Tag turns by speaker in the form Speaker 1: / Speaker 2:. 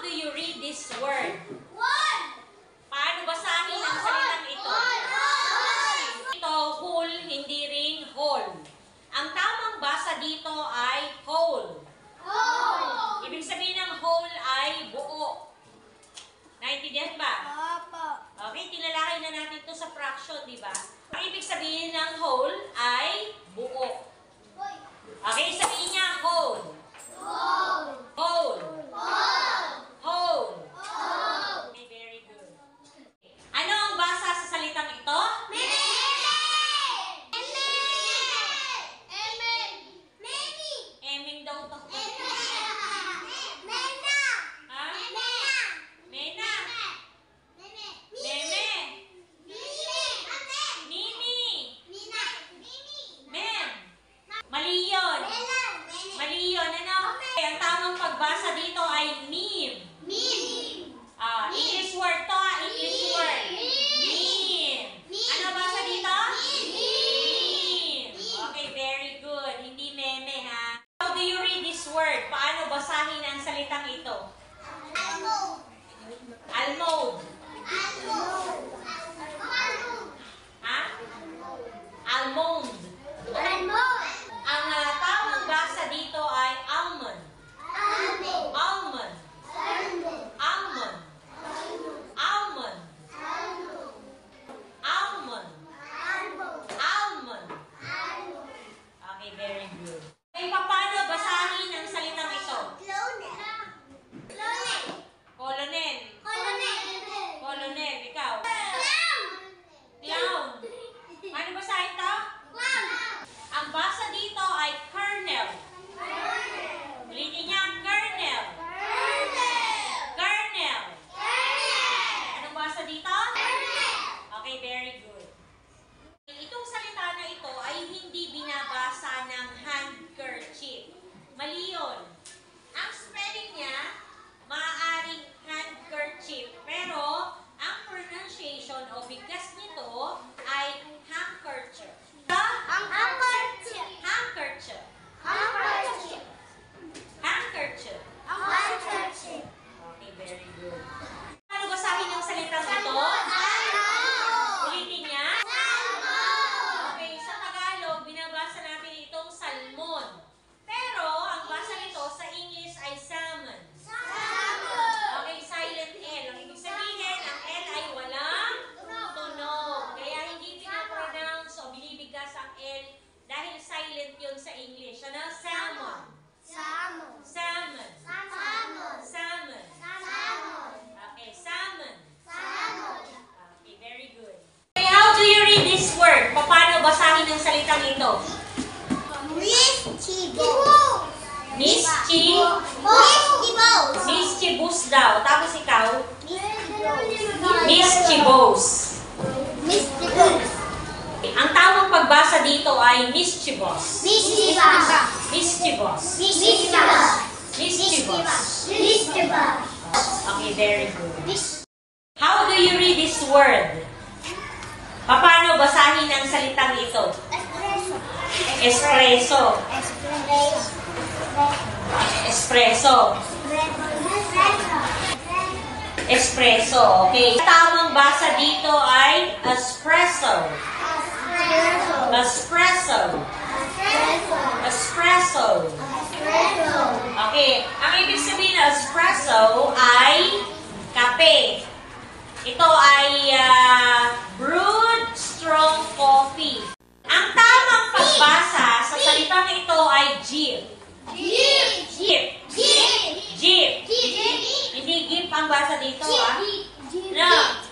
Speaker 1: do you read this word? Paano basahin ang salitang ito? Ito, whole, hindi rin whole. Ang tamang basa dito ay whole. Ibig sabihin ng whole ay buo. Naintindihan ba? Okay, tinalakay na natin ito sa fraction, di ba? Ang ibig sabihin ng whole ay buo. Okay, sabihin niya whole. Whole. Whole. Okay, very good. Ano ang basa sa salitang ito? Eming daw to. Pagbasa dito ay meme. English word to, English word. Meme. Ano basa dito? Meme. Okay, very good. Hindi meme, ha? How do you read this word? Paano basahin ang salitang ito? Almond. Ha? Almond. Ang tamang basa dito ay almond. Almond. Almond. Almond. Almond. Almond. Okay, very good. Okay, paano basahin ang salitang ito? Colonel. Colonel, ikaw. Clown. Paano basahin ito? Ang basa dito ay kernel. Ulitin niya, kernel. Kernel. Anong basa dito? Okay, very good. Itong salita na ito ay hindi binabasa ng handkerchief. Mali yun. Ang spelling niya, maaaring handkerchief. Pero, ang pronunciation o bigkas nito ay handkerchief. Handkerchief. Handkerchief. Handkerchief. Okay, very good. Paano basahin yung salitang ito? Ulitin niya. Okay, sa Tagalog, binabasa natin itong salmon. Pero, ang basa nito sa English ay salmon. Okay, silent L. Ang ibig sabihin, ang L ay walang tunog. Kaya hindi pinapronounce o binibigkas ang L dahil silent yun sa English. Ano? Salmon. Salmon. Salmon. Okay, salmon. Okay, very good. Okay, how do you read this word? Paano basahin ang salitang ito? Mischievous daw. Tapos ikaw? Mischievous. Ang tamang pagbasa dito ay mischievous. Mischievous. Okay, very good. How do you read this word? Paano basahin ang salitang ito? Espresso. Espresso. Espresso. Okay. Tamang basa dito ay espresso. Espresso. Espresso. Okay. Ang ibig sabihin ng espresso ay kape. Ito ay brewed strong coffee. Ang tamang pagbasa sa salitang ito ay jeep. Jeep. Hindi jeep ang basa dito, ah. No.